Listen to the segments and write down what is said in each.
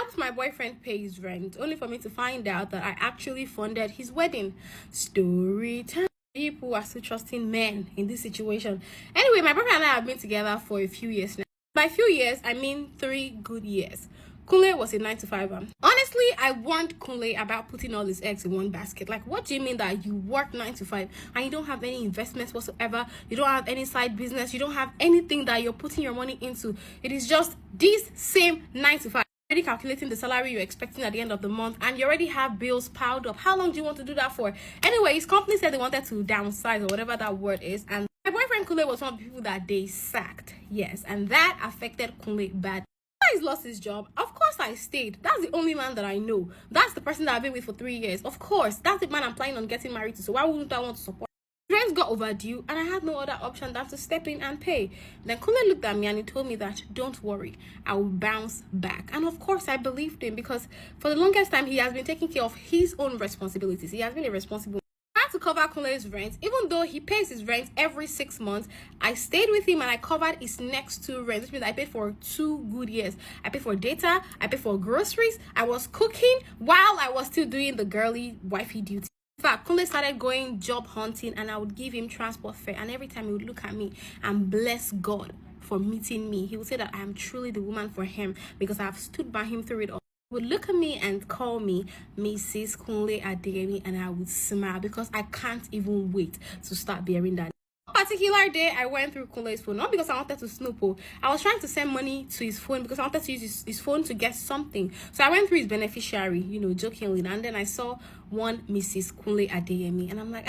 helped my boyfriend pay his rent, only for me to find out that I actually funded his wedding. Story time. People are still trusting men in this situation. Anyway, my boyfriend and I have been together for a few years now. By few years, I mean 3 good years. Kunle was a 9 to 5. Honestly, I warned Kunle about putting all his eggs in one basket. Like, what do you mean that you work 9 to 5 and you don't have any investments whatsoever? You don't have any side business. You don't have anything that you're putting your money into. It is just this same 9 to 5. Already calculating the salary you're expecting at the end of the month, and you already have bills piled up. How long do you want to do that for? Anyway, his company said they wanted to downsize or whatever that word is, and my boyfriend Kunle was one of the people that they sacked. Yes, and that affected Kunle bad. He's lost his job. Of course I stayed. That's the only man that I know. That's the person that I've been with for 3 years. Of course, that's the man I'm planning on getting married to. So why wouldn't I want to support? Rent got overdue and I had no other option than to step in and pay. Then Kunle looked at me and he told me that, don't worry, I will bounce back. And of course I believed him, because for the longest time he has been taking care of his own responsibilities. He has been a responsible. I had to cover Kunle's rent. Even though he pays his rent every 6 months, I stayed with him and I covered his next 2 rents, which means I paid for 2 good years. I paid for data, I paid for groceries, I was cooking while I was still doing the girly wifey duty. In fact, Kunle started going job hunting and I would give him transport fare, and every time he would look at me and bless God for meeting me. He would say that I am truly the woman for him because I have stood by him through it all. He would look at me and call me Mrs. Kunle Adeyemi, and I would smile because I can't even wait to start bearing that. Particular day I went through Kunle's phone, not because I wanted to snoop. I was trying to send money to his phone because I wanted to use his phone to get something. So I went through his beneficiary, jokingly, and then I saw one Mrs. Kunle Adeyemi, and I'm like,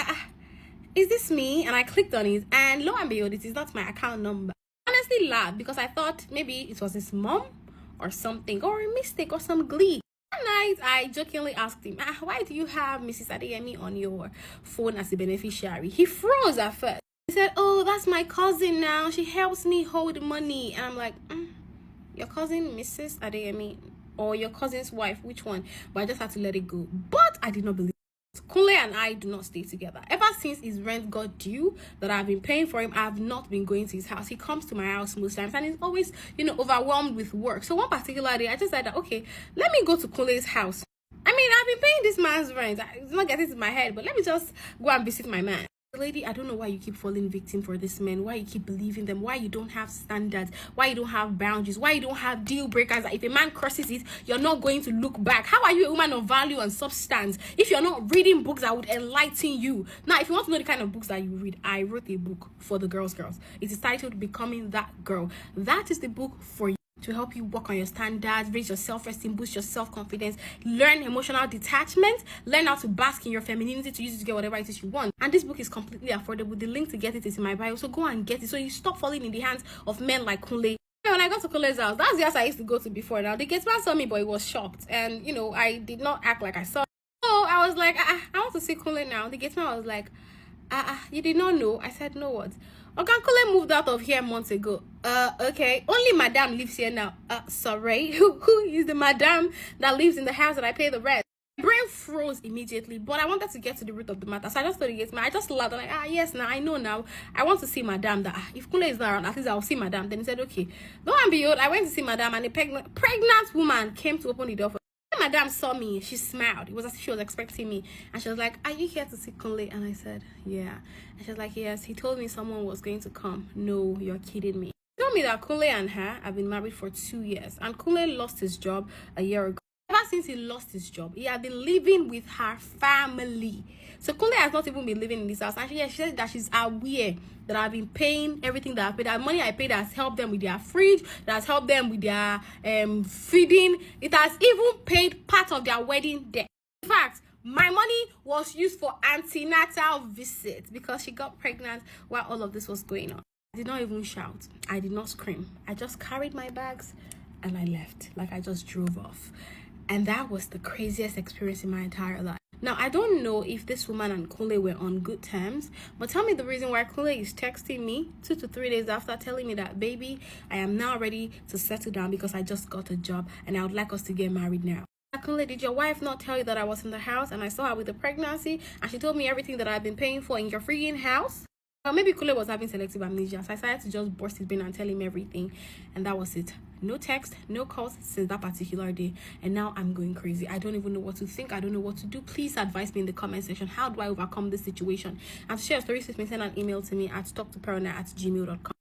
is this me? And I clicked on it, and lo and behold, it is not my account number. I honestly laughed because I thought maybe it was his mom or something, or a mistake or some glee. One night I jokingly asked him, why do you have Mrs. Adeyemi on your phone as a beneficiary? He froze at first. He said, oh, that's my cousin now. She helps me hold money. And I'm like, your cousin, Mrs. Adeyemi, or your cousin's wife? Which one? But I just had to let it go. But I did not believe it. Kunle and I do not stay together. Ever since his rent got due that I've been paying for him, I have not been going to his house. He comes to my house most times and he's always, overwhelmed with work. So one particular day, I just said that, okay, let me go to Kunle's house. I mean, I've been paying this man's rent. It's not getting to my head, but let me just go and visit my man. Lady, I don't know why you keep falling victim for this man, why you keep believing them, why you don't have standards, why you don't have boundaries, why you don't have deal breakers that if a man crosses it, you're not going to look back. How are you a woman of value and substance if you're not reading books that would enlighten you? Now, if you want to know the kind of books that you read, I wrote a book for the girls. It is titled Becoming That Girl. That is the book for you, to help you work on your standards, raise your self-esteem, boost your self-confidence, learn emotional detachment, learn how to bask in your femininity to use it to get whatever it is you want. And this book is completely affordable. The link to get it is in my bio, so go and get it so you stop falling in the hands of men like Kunle. When I got to Kunle's house, that's the house I used to go to before. Now the gateman saw me, but he was shocked, and I did not act like I saw. So I was like, I want to see Kunle now. The gateman was like, you did not know? I said, no, what? Okay, Kunle moved out of here months ago. Okay, only madam lives here now. Sorry, who is the madam that lives in the house that I pay the rent? My brain froze immediately, but I wanted to get to the root of the matter, so I just told the gateman. I just laughed. I'm like, yes, now I know now. I want to see madam. That if Kunle is not around, at least I'll see madam. Then he said, okay. Lo and behold, I went to see madam, and a pregnant woman came to open the door for. Madam saw me, she smiled. It was as if she was expecting me, and she was like, are you here to see Kunle? And I said, yeah. And she was like, yes, he told me someone was going to come. No, you're kidding me. She told me that Kunle and her have been married for 2 years, and Kunle lost his job a year ago. Ever since he lost his job, he had been living with her family. So Kunle has not even been living in this house. And she said that she's aware that I've been paying everything that I paid. That money I paid has helped them with their fridge, that has helped them with their feeding. It has even paid part of their wedding debt. In fact, my money was used for antenatal visits because she got pregnant while all of this was going on. I did not even shout. I did not scream. I just carried my bags and I left. Like I just drove off. And that was the craziest experience in my entire life. Now, I don't know if this woman and Kunle were on good terms, but tell me the reason why Kunle is texting me 2 to 3 days after, telling me that, baby, I am now ready to settle down because I just got a job and I would like us to get married now. Kunle, did your wife not tell you that I was in the house and I saw her with the pregnancy and she told me everything that I've been paying for in your freaking house? Or maybe Kunle was having selective amnesia, so I decided to just burst his brain and tell him everything, and that was it. no text, no calls since that particular day, and now I'm going crazy. I don't even know what to think. I don't know what to do. Please advise me in the comment section. How do I overcome this situation? And to share a story, please send an email to me at talktoperona@gmail.com.